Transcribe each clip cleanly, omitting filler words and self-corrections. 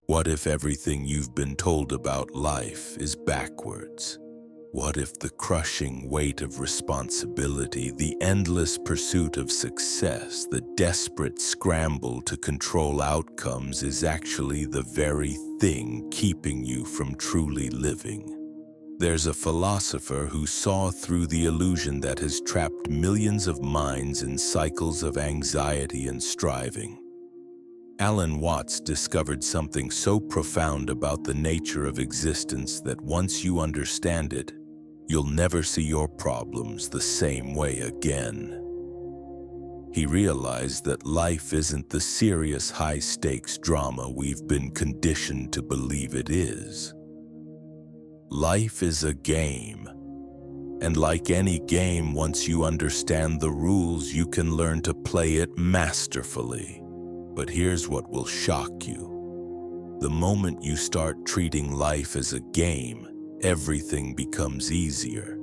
What if everything you've been told about life is backwards? What if the crushing weight of responsibility, the endless pursuit of success, the desperate scramble to control outcomes is actually the very thing keeping you from truly living? There's a philosopher who saw through the illusion that has trapped millions of minds in cycles of anxiety and striving. Alan Watts discovered something so profound about the nature of existence that once you understand it, you'll never see your problems the same way again. He realized that life isn't the serious high-stakes drama we've been conditioned to believe it is. Life is a game, and like any game, once you understand the rules, you can learn to play it masterfully. But here's what will shock you. The moment you start treating life as a game, everything becomes easier.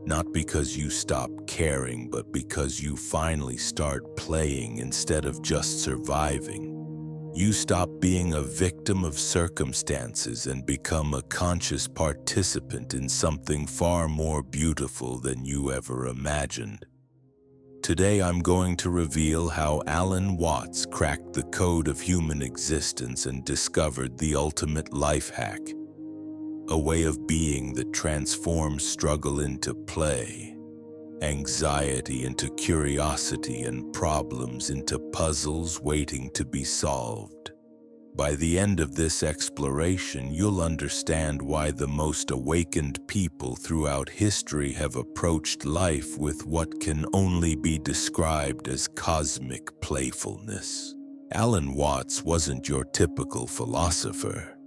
Not because you stop caring, but because you finally start playing instead of just surviving. You stop being a victim of circumstances and become a conscious participant in something far more beautiful than you ever imagined. Today I'm going to reveal how Alan Watts cracked the code of human existence and discovered the ultimate life hack. A way of being that transforms struggle into play, anxiety into curiosity, and problems into puzzles waiting to be solved. By the end of this exploration, you'll understand why the most awakened people throughout history have approached life with what can only be described as cosmic playfulness. Alan Watts wasn't your typical philosopher.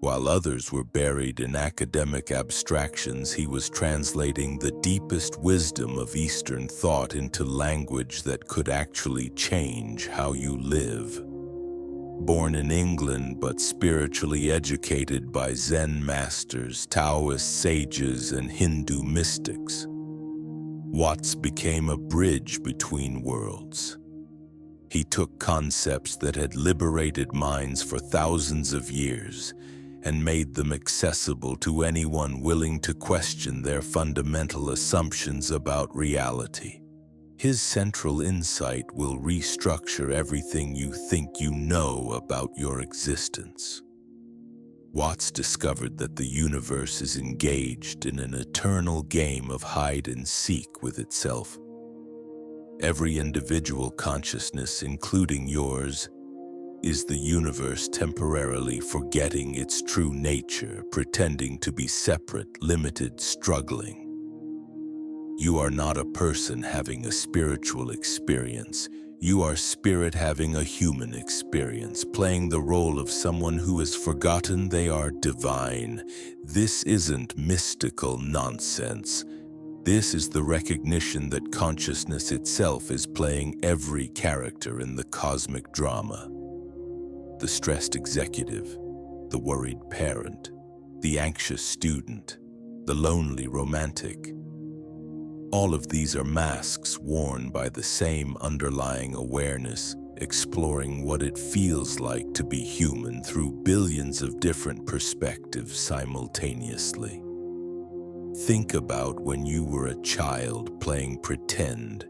While others were buried in academic abstractions, he was translating the deepest wisdom of Eastern thought into language that could actually change how you live. Born in England but spiritually educated by Zen masters, Taoist sages, and Hindu mystics, Watts became a bridge between worlds. He took concepts that had liberated minds for thousands of years and made them accessible to anyone willing to question their fundamental assumptions about reality. His central insight will restructure everything you think you know about your existence. Watts discovered that the universe is engaged in an eternal game of hide and seek with itself. Every individual consciousness, including yours, is the universe temporarily forgetting its true nature, pretending to be separate, limited, struggling. You are not a person having a spiritual experience. You are spirit having a human experience, playing the role of someone who has forgotten they are divine. This isn't mystical nonsense. This is the recognition that consciousness itself is playing every character in the cosmic drama. The stressed executive, the worried parent, the anxious student, the lonely romantic. All of these are masks worn by the same underlying awareness, exploring what it feels like to be human through billions of different perspectives simultaneously. Think about when you were a child playing pretend.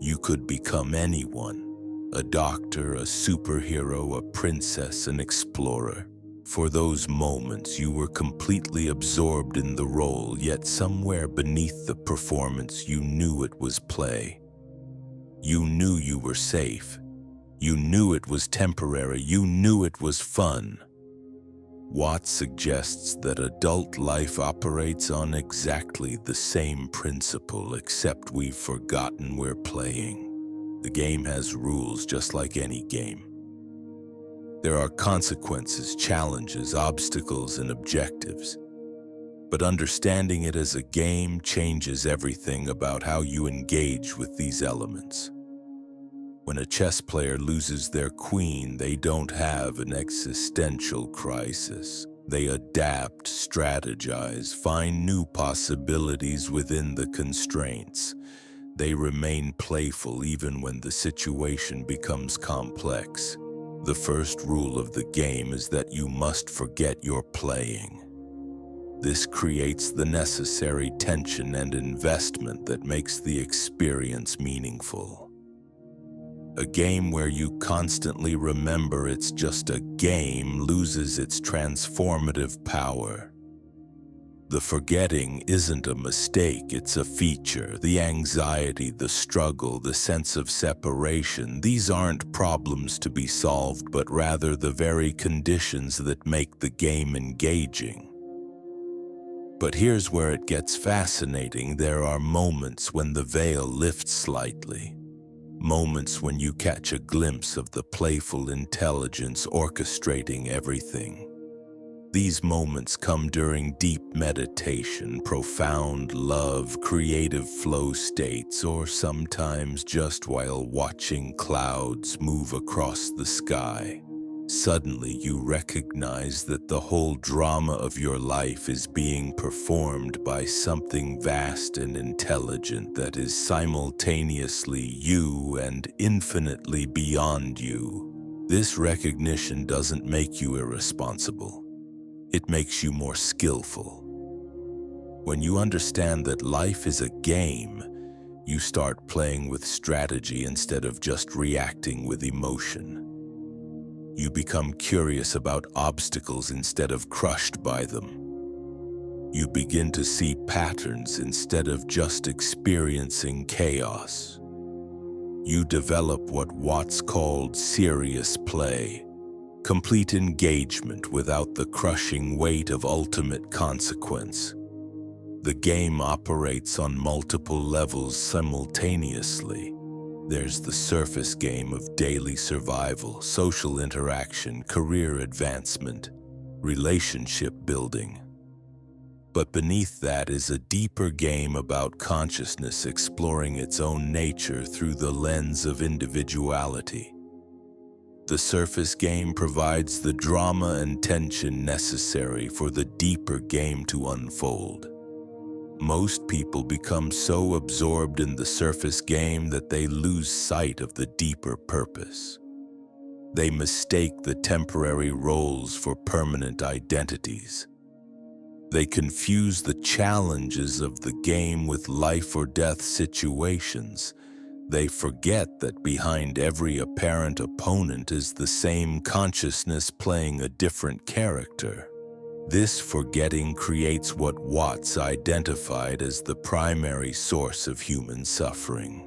You could become anyone. A doctor, a superhero, a princess, an explorer. For those moments, you were completely absorbed in the role, yet somewhere beneath the performance, you knew it was play. You knew you were safe. You knew it was temporary. You knew it was fun. Watts suggests that adult life operates on exactly the same principle, except we've forgotten we're playing. The game has rules just like any game. There are consequences, challenges, obstacles, and objectives. But understanding it as a game changes everything about how you engage with these elements. When a chess player loses their queen, they don't have an existential crisis. They adapt, strategize, find new possibilities within the constraints. They remain playful even when the situation becomes complex. The first rule of the game is that you must forget you're playing. This creates the necessary tension and investment that makes the experience meaningful. A game where you constantly remember it's just a game loses its transformative power. The forgetting isn't a mistake, it's a feature. The anxiety, the struggle, the sense of separation, these aren't problems to be solved, but rather the very conditions that make the game engaging. But here's where it gets fascinating. There are moments when the veil lifts slightly. Moments when you catch a glimpse of the playful intelligence orchestrating everything. These moments come during deep meditation, profound love, creative flow states, or sometimes just while watching clouds move across the sky. Suddenly you recognize that the whole drama of your life is being performed by something vast and intelligent that is simultaneously you and infinitely beyond you. This recognition doesn't make you irresponsible. It makes you more skillful. When you understand that life is a game, you start playing with strategy instead of just reacting with emotion. You become curious about obstacles instead of crushed by them. You begin to see patterns instead of just experiencing chaos. You develop what Watts called serious play, complete engagement without the crushing weight of ultimate consequence. The game operates on multiple levels simultaneously. There's the surface game of daily survival, social interaction, career advancement, relationship building. But beneath that is a deeper game about consciousness exploring its own nature through the lens of individuality. The surface game provides the drama and tension necessary for the deeper game to unfold. Most people become so absorbed in the surface game that they lose sight of the deeper purpose. They mistake the temporary roles for permanent identities. They confuse the challenges of the game with life or death situations. They forget that behind every apparent opponent is the same consciousness playing a different character. This forgetting creates what Watts identified as the primary source of human suffering.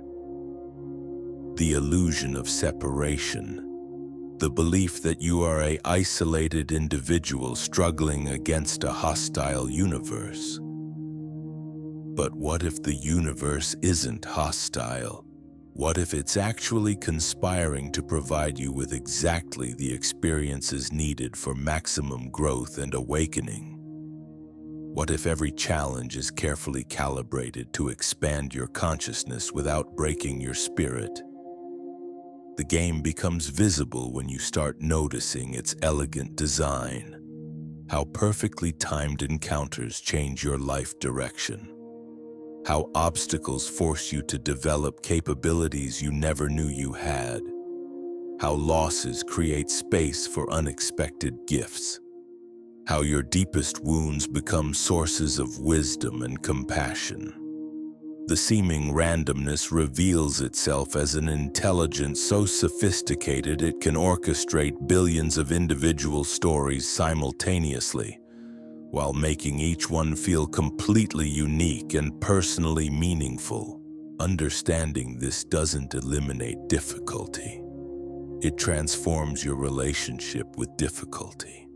The illusion of separation, the belief that you are an isolated individual struggling against a hostile universe. But what if the universe isn't hostile? What if it's actually conspiring to provide you with exactly the experiences needed for maximum growth and awakening? What if every challenge is carefully calibrated to expand your consciousness without breaking your spirit? The game becomes visible when you start noticing its elegant design, how perfectly timed encounters change your life direction, how obstacles force you to develop capabilities you never knew you had, how losses create space for unexpected gifts, how your deepest wounds become sources of wisdom and compassion. The seeming randomness reveals itself as an intelligence so sophisticated it can orchestrate billions of individual stories simultaneously, while making each one feel completely unique and personally meaningful. Understanding this doesn't eliminate difficulty. It transforms your relationship with difficulty.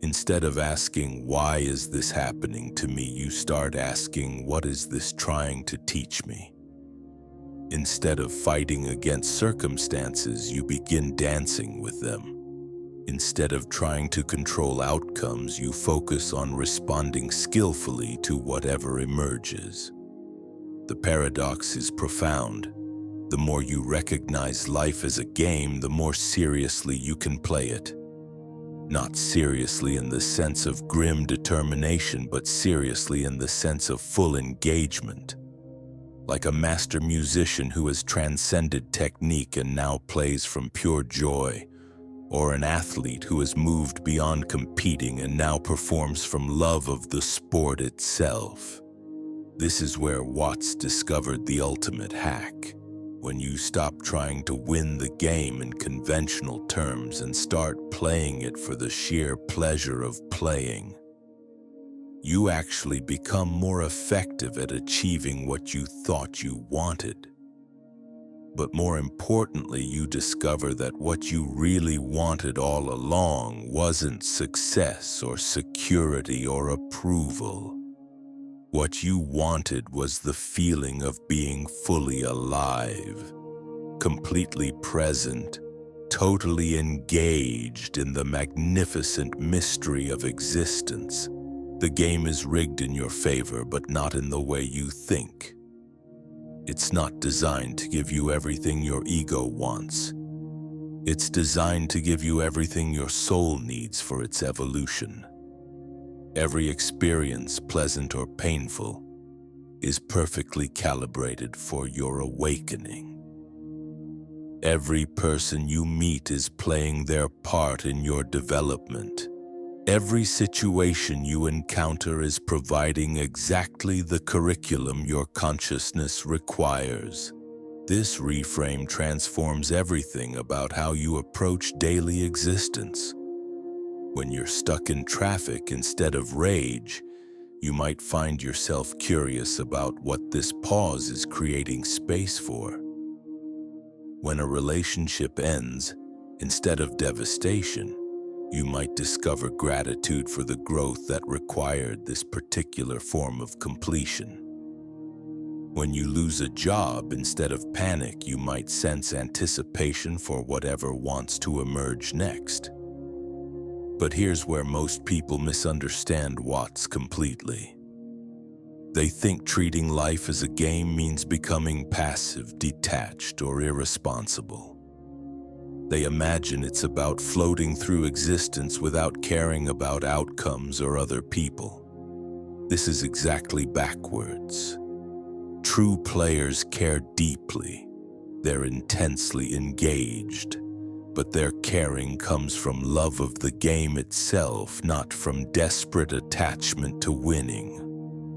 Instead of asking, "Why is this happening to me?" you start asking, "What is this trying to teach me?" Instead of fighting against circumstances, you begin dancing with them. Instead of trying to control outcomes, you focus on responding skillfully to whatever emerges. The paradox is profound. The more you recognize life as a game, the more seriously you can play it. Not seriously in the sense of grim determination, but seriously in the sense of full engagement. Like a master musician who has transcended technique and now plays from pure joy, or an athlete who has moved beyond competing and now performs from love of the sport itself. This is where Watts discovered the ultimate hack. When you stop trying to win the game in conventional terms and start playing it for the sheer pleasure of playing, you actually become more effective at achieving what you thought you wanted. But more importantly, you discover that what you really wanted all along wasn't success or security or approval. What you wanted was the feeling of being fully alive, completely present, totally engaged in the magnificent mystery of existence. The game is rigged in your favor, but not in the way you think. It's not designed to give you everything your ego wants. It's designed to give you everything your soul needs for its evolution. Every experience, pleasant or painful, is perfectly calibrated for your awakening. Every person you meet is playing their part in your development. Every situation you encounter is providing exactly the curriculum your consciousness requires. This reframe transforms everything about how you approach daily existence. When you're stuck in traffic instead of rage, you might find yourself curious about what this pause is creating space for. When a relationship ends, instead of devastation, you might discover gratitude for the growth that required this particular form of completion. When you lose a job, instead of panic, you might sense anticipation for whatever wants to emerge next. But here's where most people misunderstand Watts completely. They think treating life as a game means becoming passive, detached, or irresponsible. They imagine it's about floating through existence without caring about outcomes or other people. This is exactly backwards. True players care deeply. They're intensely engaged. But their caring comes from love of the game itself, not from desperate attachment to winning.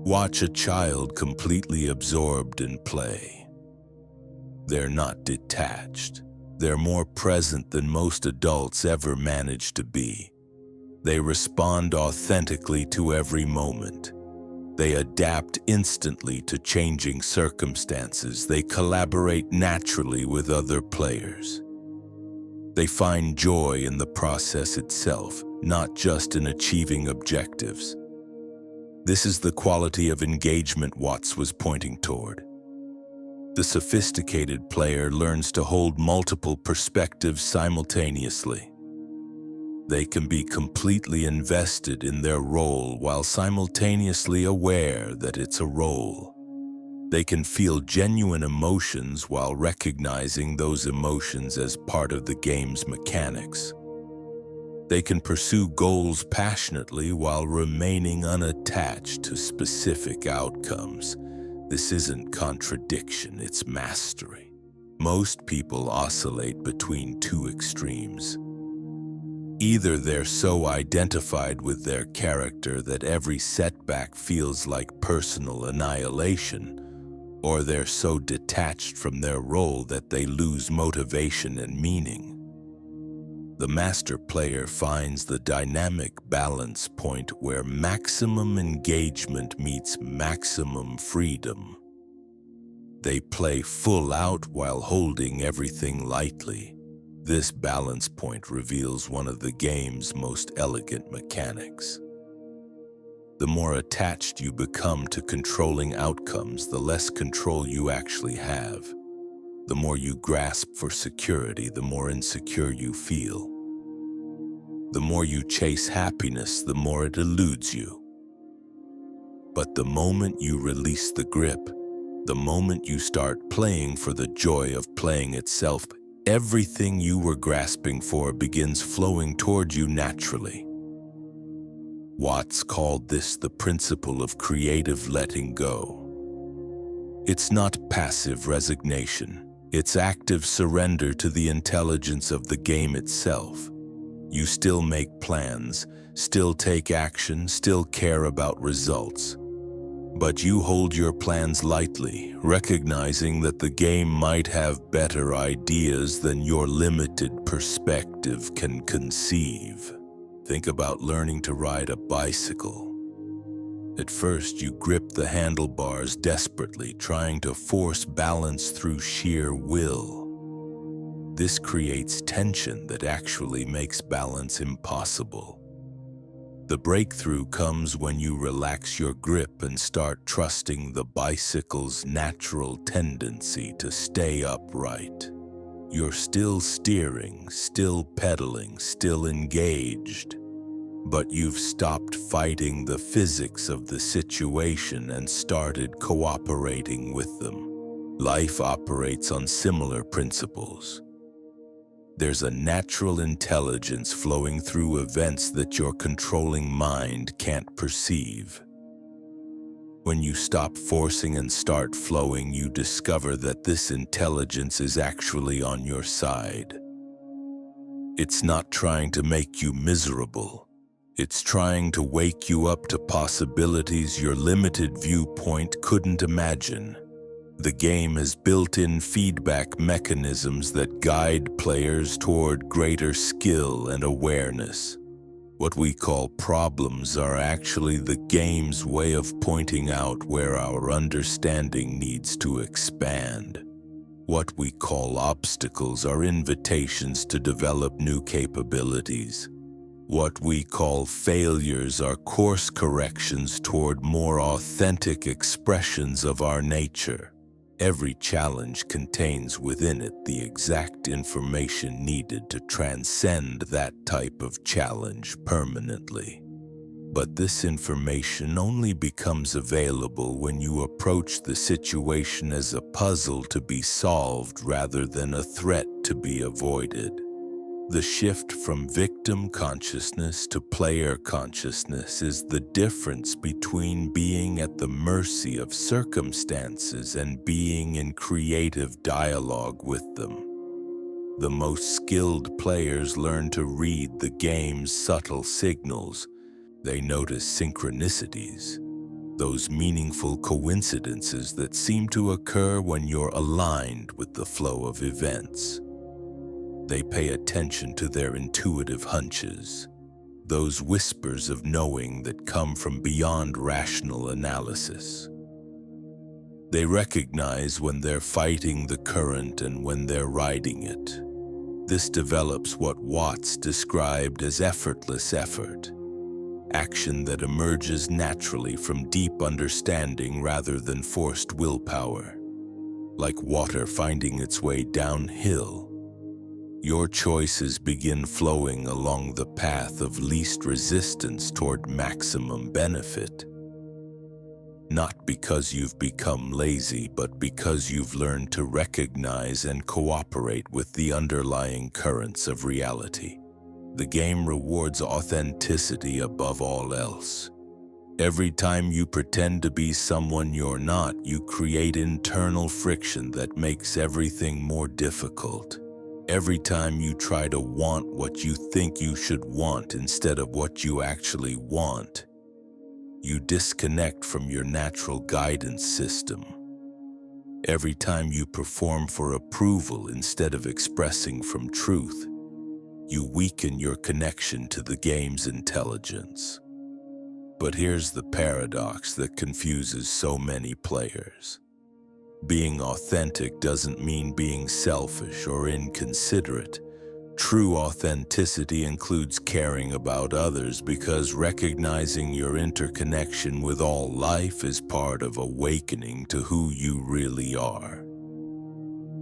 Watch a child completely absorbed in play. They're not detached. They're more present than most adults ever manage to be. They respond authentically to every moment. They adapt instantly to changing circumstances. They collaborate naturally with other players. They find joy in the process itself, not just in achieving objectives. This is the quality of engagement Watts was pointing toward. The sophisticated player learns to hold multiple perspectives simultaneously. They can be completely invested in their role while simultaneously aware that it's a role. They can feel genuine emotions while recognizing those emotions as part of the game's mechanics. They can pursue goals passionately while remaining unattached to specific outcomes. This isn't contradiction, it's mastery. Most people oscillate between two extremes. Either they're so identified with their character that every setback feels like personal annihilation, or they're so detached from their role that they lose motivation and meaning. The master player finds the dynamic balance point where maximum engagement meets maximum freedom. They play full out while holding everything lightly. This balance point reveals one of the game's most elegant mechanics. The more attached you become to controlling outcomes, the less control you actually have. The more you grasp for security, the more insecure you feel. The more you chase happiness, the more it eludes you. But the moment you release the grip, the moment you start playing for the joy of playing itself, everything you were grasping for begins flowing toward you naturally. Watts called this the principle of creative letting go. It's not passive resignation. It's active surrender to the intelligence of the game itself. You still make plans, still take action, still care about results. But you hold your plans lightly, recognizing that the game might have better ideas than your limited perspective can conceive. Think about learning to ride a bicycle. At first, you grip the handlebars desperately, trying to force balance through sheer will. This creates tension that actually makes balance impossible. The breakthrough comes when you relax your grip and start trusting the bicycle's natural tendency to stay upright. You're still steering, still pedaling, still engaged, but you've stopped fighting the physics of the situation and started cooperating with them. Life operates on similar principles. There's a natural intelligence flowing through events that your controlling mind can't perceive. When you stop forcing and start flowing, you discover that this intelligence is actually on your side. It's not trying to make you miserable. It's trying to wake you up to possibilities your limited viewpoint couldn't imagine. The game has built-in feedback mechanisms that guide players toward greater skill and awareness. What we call problems are actually the game's way of pointing out where our understanding needs to expand. What we call obstacles are invitations to develop new capabilities. What we call failures are course corrections toward more authentic expressions of our nature. Every challenge contains within it the exact information needed to transcend that type of challenge permanently. But this information only becomes available when you approach the situation as a puzzle to be solved rather than a threat to be avoided. The shift from victim consciousness to player consciousness is the difference between being at the mercy of circumstances and being in creative dialogue with them. The most skilled players learn to read the game's subtle signals. They notice synchronicities, those meaningful coincidences that seem to occur when you're aligned with the flow of events. They pay attention to their intuitive hunches, those whispers of knowing that come from beyond rational analysis. They recognize when they're fighting the current and when they're riding it. This develops what Watts described as effortless effort, action that emerges naturally from deep understanding rather than forced willpower. Like water finding its way downhill, your choices begin flowing along the path of least resistance toward maximum benefit. Not because you've become lazy, but because you've learned to recognize and cooperate with the underlying currents of reality. The game rewards authenticity above all else. Every time you pretend to be someone you're not, you create internal friction that makes everything more difficult. Every time you try to want what you think you should want instead of what you actually want, you disconnect from your natural guidance system. Every time you perform for approval instead of expressing from truth, you weaken your connection to the game's intelligence. But here's the paradox that confuses so many players. Being authentic doesn't mean being selfish or inconsiderate. True authenticity includes caring about others because recognizing your interconnection with all life is part of awakening to who you really are.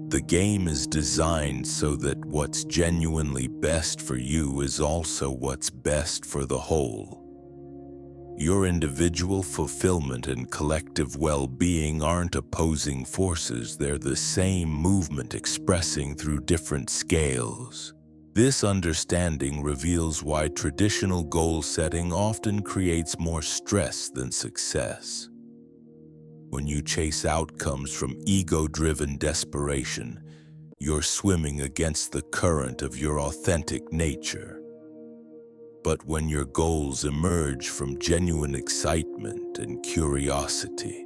The game is designed so that what's genuinely best for you is also what's best for the whole. Your individual fulfillment and collective well-being aren't opposing forces, they're the same movement expressing through different scales. This understanding reveals why traditional goal setting often creates more stress than success. When you chase outcomes from ego-driven desperation, you're swimming against the current of your authentic nature. But when your goals emerge from genuine excitement and curiosity,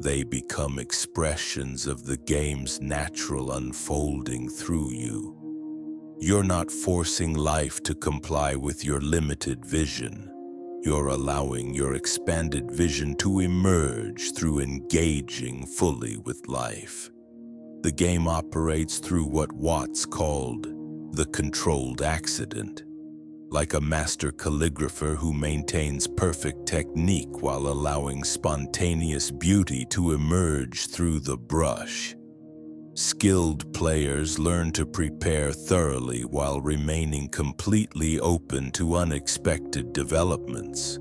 they become expressions of the game's natural unfolding through you. You're not forcing life to comply with your limited vision. You're allowing your expanded vision to emerge through engaging fully with life. The game operates through what Watts called the controlled accident, like a master calligrapher who maintains perfect technique while allowing spontaneous beauty to emerge through the brush. Skilled players learn to prepare thoroughly while remaining completely open to unexpected developments.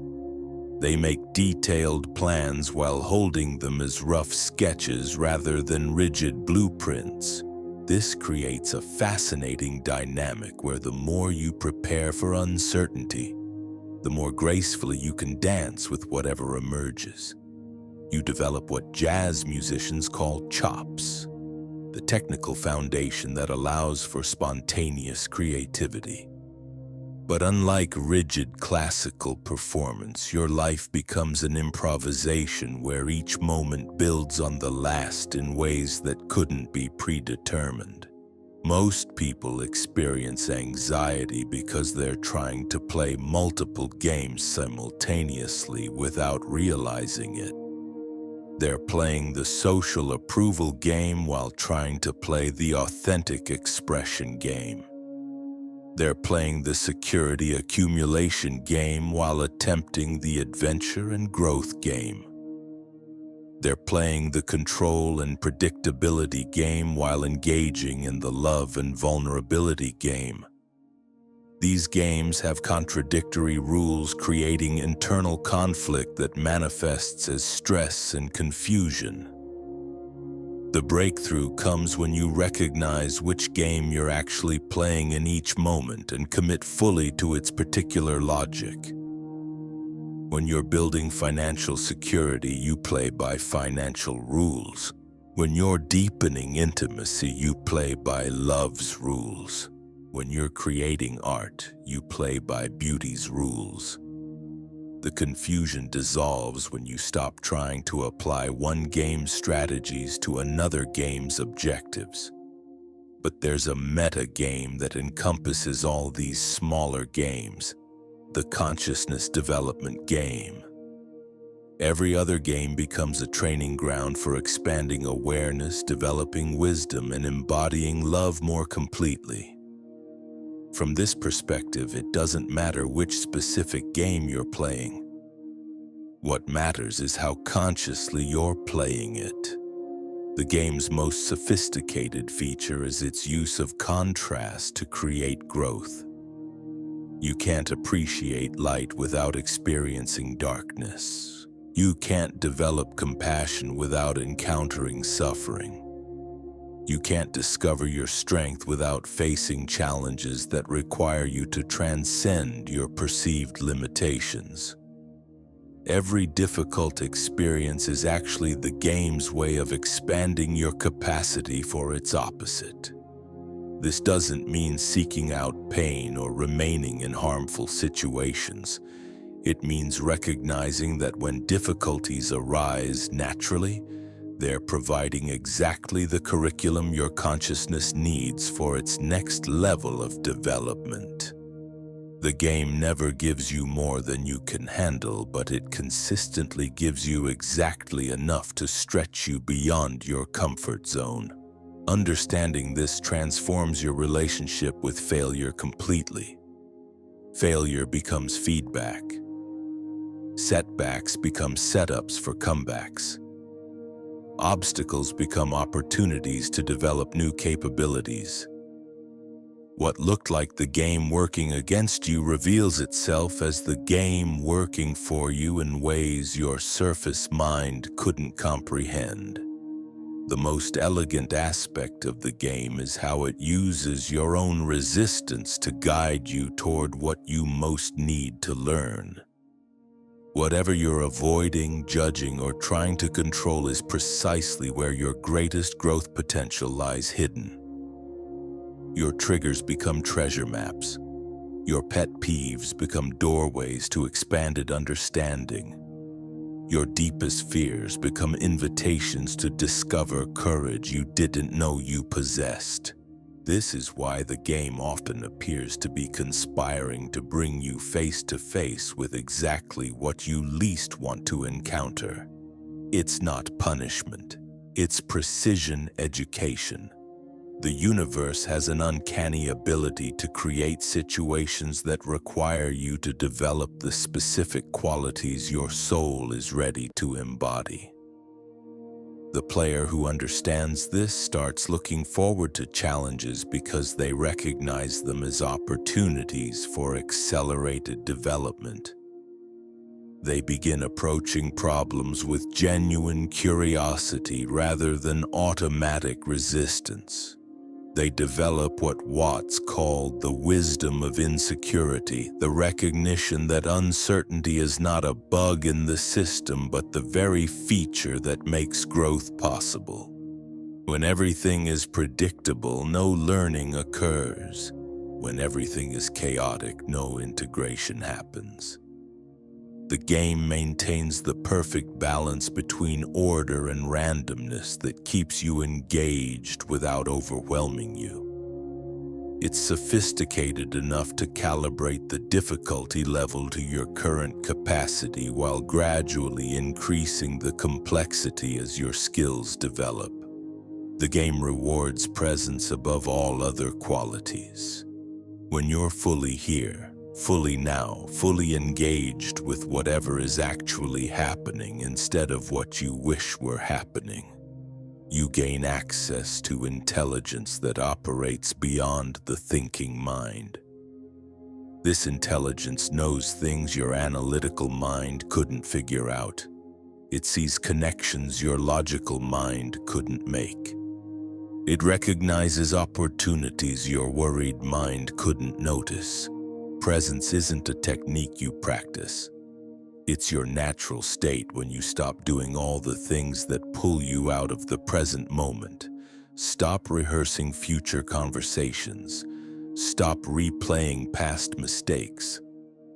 They make detailed plans while holding them as rough sketches rather than rigid blueprints. This creates a fascinating dynamic where the more you prepare for uncertainty, the more gracefully you can dance with whatever emerges. You develop what jazz musicians call chops, the technical foundation that allows for spontaneous creativity. But unlike rigid classical performance, your life becomes an improvisation where each moment builds on the last in ways that couldn't be predetermined. Most people experience anxiety because they're trying to play multiple games simultaneously without realizing it. They're playing the social approval game while trying to play the authentic expression game. They're playing the security accumulation game while attempting the adventure and growth game. They're playing the control and predictability game while engaging in the love and vulnerability game. These games have contradictory rules, creating internal conflict that manifests as stress and confusion. The breakthrough comes when you recognize which game you're actually playing in each moment and commit fully to its particular logic. When you're building financial security, you play by financial rules. When you're deepening intimacy, you play by love's rules. When you're creating art, you play by beauty's rules. The confusion dissolves when you stop trying to apply one game's strategies to another game's objectives. But there's a meta game that encompasses all these smaller games, the consciousness development game. Every other game becomes a training ground for expanding awareness, developing wisdom, and embodying love more completely. From this perspective, it doesn't matter which specific game you're playing. What matters is how consciously you're playing it. The game's most sophisticated feature is its use of contrast to create growth. You can't appreciate light without experiencing darkness. You can't develop compassion without encountering suffering. You can't discover your strength without facing challenges that require you to transcend your perceived limitations. Every difficult experience is actually the game's way of expanding your capacity for its opposite. This doesn't mean seeking out pain or remaining in harmful situations. It means recognizing that when difficulties arise naturally, they're providing exactly the curriculum your consciousness needs for its next level of development. The game never gives you more than you can handle, but it consistently gives you exactly enough to stretch you beyond your comfort zone. Understanding this transforms your relationship with failure completely. Failure becomes feedback. Setbacks become setups for comebacks. Obstacles become opportunities to develop new capabilities. What looked like the game working against you reveals itself as the game working for you in ways your surface mind couldn't comprehend. The most elegant aspect of the game is how it uses your own resistance to guide you toward what you most need to learn. Whatever you're avoiding, judging, or trying to control is precisely where your greatest growth potential lies hidden. Your triggers become treasure maps. Your pet peeves become doorways to expanded understanding. Your deepest fears become invitations to discover courage you didn't know you possessed. This is why the game often appears to be conspiring to bring you face to face with exactly what you least want to encounter. It's not punishment, it's precision education. The universe has an uncanny ability to create situations that require you to develop the specific qualities your soul is ready to embody. The player who understands this starts looking forward to challenges because they recognize them as opportunities for accelerated development. They begin approaching problems with genuine curiosity rather than automatic resistance. They develop what Watts called the wisdom of insecurity, the recognition that uncertainty is not a bug in the system but the very feature that makes growth possible. When everything is predictable, no learning occurs. When everything is chaotic, no integration happens. The game maintains the perfect balance between order and randomness that keeps you engaged without overwhelming you. It's sophisticated enough to calibrate the difficulty level to your current capacity while gradually increasing the complexity as your skills develop. The game rewards presence above all other qualities. When you're fully here, fully now, fully engaged with whatever is actually happening instead of what you wish were happening, you gain access to intelligence that operates beyond the thinking mind. This intelligence knows things your analytical mind couldn't figure out. It sees connections your logical mind couldn't make. It recognizes opportunities your worried mind couldn't notice. Presence isn't a technique you practice. It's your natural state when you stop doing all the things that pull you out of the present moment. Stop rehearsing future conversations. Stop replaying past mistakes.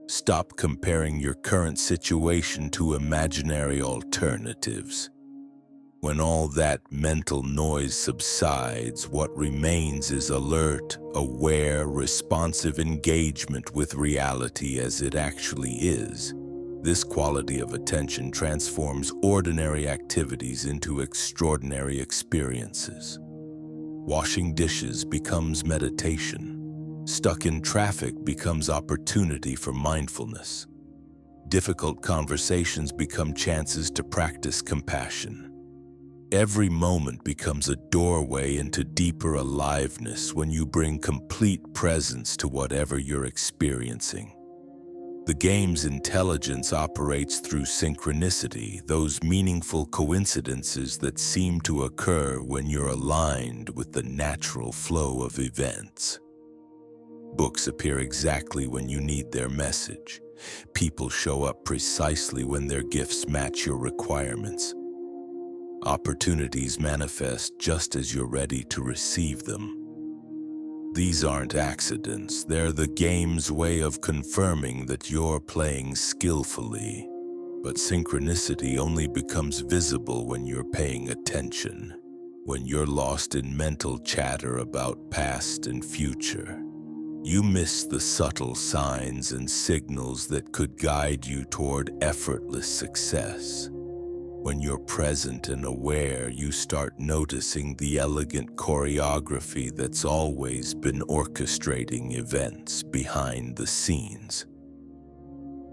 Stop comparing your current situation to imaginary alternatives. When all that mental noise subsides, what remains is alert, aware, responsive engagement with reality as it actually is. This quality of attention transforms ordinary activities into extraordinary experiences. Washing dishes becomes meditation. Stuck in traffic becomes opportunity for mindfulness. Difficult conversations become chances to practice compassion. Every moment becomes a doorway into deeper aliveness when you bring complete presence to whatever you're experiencing. The game's intelligence operates through synchronicity, those meaningful coincidences that seem to occur when you're aligned with the natural flow of events. Books appear exactly when you need their message. People show up precisely when their gifts match your requirements. Opportunities manifest just as you're ready to receive them. These aren't accidents, they're the game's way of confirming that you're playing skillfully. But synchronicity only becomes visible when you're paying attention, when you're lost in mental chatter about past and future. You miss the subtle signs and signals that could guide you toward effortless success. When you're present and aware, you start noticing the elegant choreography that's always been orchestrating events behind the scenes.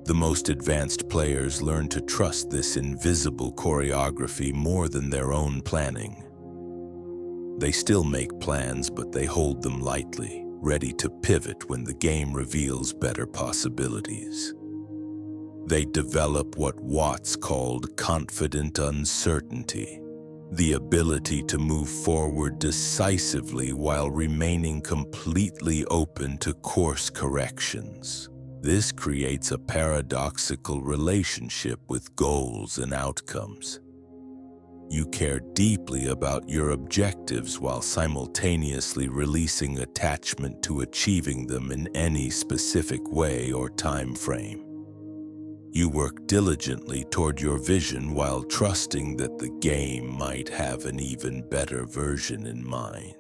The most advanced players learn to trust this invisible choreography more than their own planning. They still make plans, but they hold them lightly, ready to pivot when the game reveals better possibilities. They develop what Watts called confident uncertainty, the ability to move forward decisively while remaining completely open to course corrections. This creates a paradoxical relationship with goals and outcomes. You care deeply about your objectives while simultaneously releasing attachment to achieving them in any specific way or time frame. You work diligently toward your vision while trusting that the game might have an even better version in mind.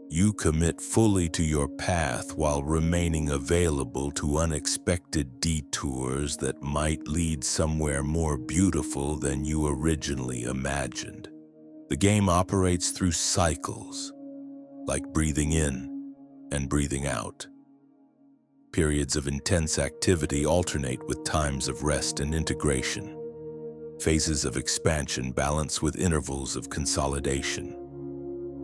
You commit fully to your path while remaining available to unexpected detours that might lead somewhere more beautiful than you originally imagined. The game operates through cycles, like breathing in and breathing out. Periods of intense activity alternate with times of rest and integration. Phases of expansion balance with intervals of consolidation.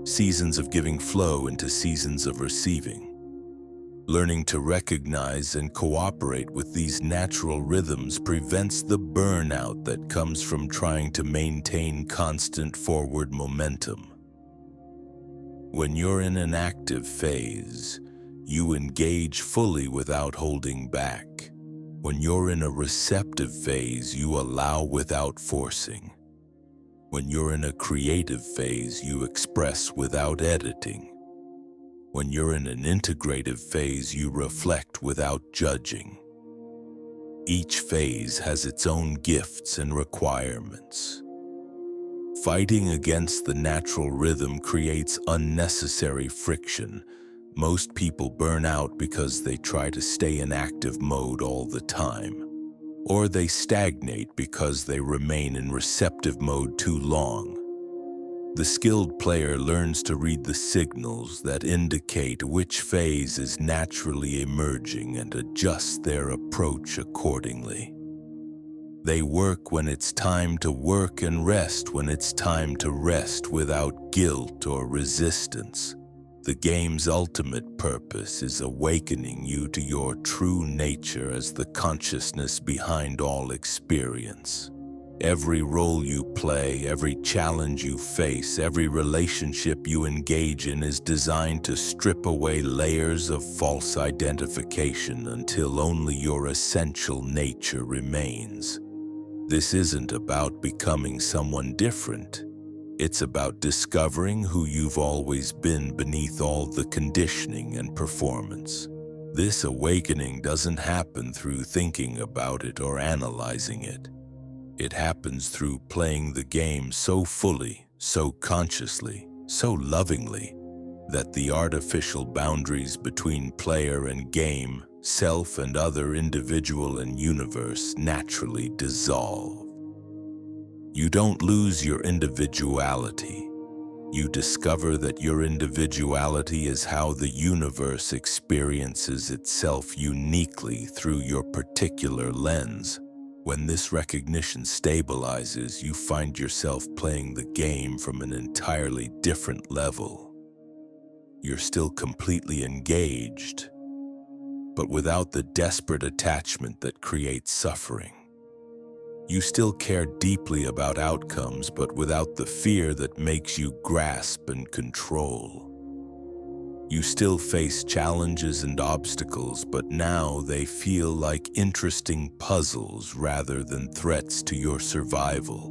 Seasons of giving flow into seasons of receiving. Learning to recognize and cooperate with these natural rhythms prevents the burnout that comes from trying to maintain constant forward momentum. When you're in an active phase, you engage fully without holding back. When you're in a receptive phase, you allow without forcing. When you're in a creative phase, you express without editing. When you're in an integrative phase, you reflect without judging. Each phase has its own gifts and requirements. Fighting against the natural rhythm creates unnecessary friction. Most people burn out because they try to stay in active mode all the time, or they stagnate because they remain in receptive mode too long. The skilled player learns to read the signals that indicate which phase is naturally emerging and adjusts their approach accordingly. They work when it's time to work and rest when it's time to rest without guilt or resistance. The game's ultimate purpose is awakening you to your true nature as the consciousness behind all experience. Every role you play, every challenge you face, every relationship you engage in is designed to strip away layers of false identification until only your essential nature remains. This isn't about becoming someone different. It's about discovering who you've always been beneath all the conditioning and performance. This awakening doesn't happen through thinking about it or analyzing it. It happens through playing the game so fully, so consciously, so lovingly, that the artificial boundaries between player and game, self and other, individual and universe naturally dissolve. You don't lose your individuality. You discover that your individuality is how the universe experiences itself uniquely through your particular lens. When this recognition stabilizes, you find yourself playing the game from an entirely different level. You're still completely engaged, but without the desperate attachment that creates suffering. You still care deeply about outcomes, but without the fear that makes you grasp and control. You still face challenges and obstacles, but now they feel like interesting puzzles rather than threats to your survival.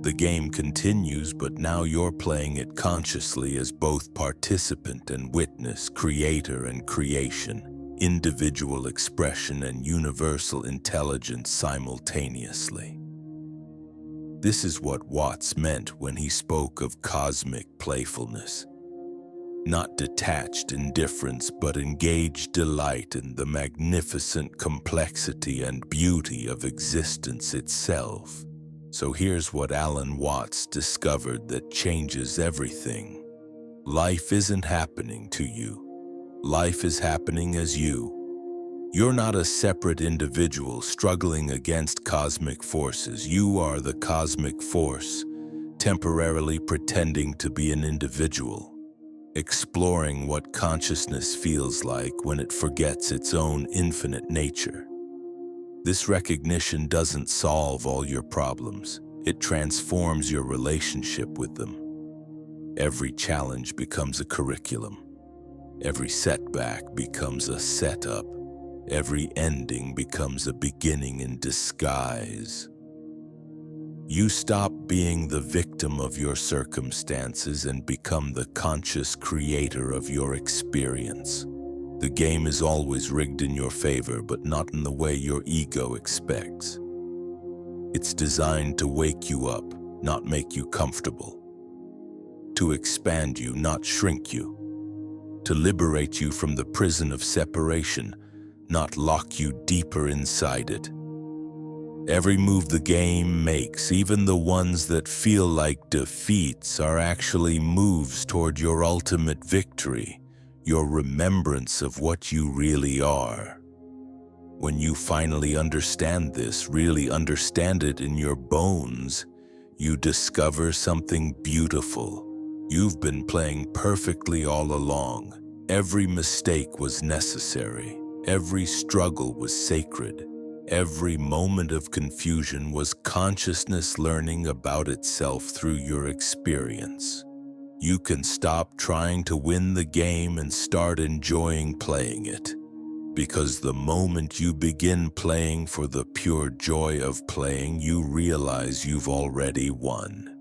The game continues, but now you're playing it consciously as both participant and witness, creator and creation, individual expression and universal intelligence simultaneously. This is what Watts meant when he spoke of cosmic playfulness. Not detached indifference, but engaged delight in the magnificent complexity and beauty of existence itself. So here's what Alan Watts discovered that changes everything. Life isn't happening to you. Life is happening as you. You're not a separate individual struggling against cosmic forces. You are the cosmic force, temporarily pretending to be an individual, exploring what consciousness feels like when it forgets its own infinite nature. This recognition doesn't solve all your problems. It transforms your relationship with them. Every challenge becomes a curriculum. Every setback becomes a setup. Every ending becomes a beginning in disguise. You stop being the victim of your circumstances and become the conscious creator of your experience. The game is always rigged in your favor, but not in the way your ego expects. It's designed to wake you up, not make you comfortable. To expand you, not shrink you. To liberate you from the prison of separation, not lock you deeper inside it. Every move the game makes, even the ones that feel like defeats, are actually moves toward your ultimate victory, your remembrance of what you really are. When you finally understand this, really understand it in your bones, you discover something beautiful. You've been playing perfectly all along. Every mistake was necessary. Every struggle was sacred. Every moment of confusion was consciousness learning about itself through your experience. You can stop trying to win the game and start enjoying playing it. Because the moment you begin playing for the pure joy of playing, you realize you've already won.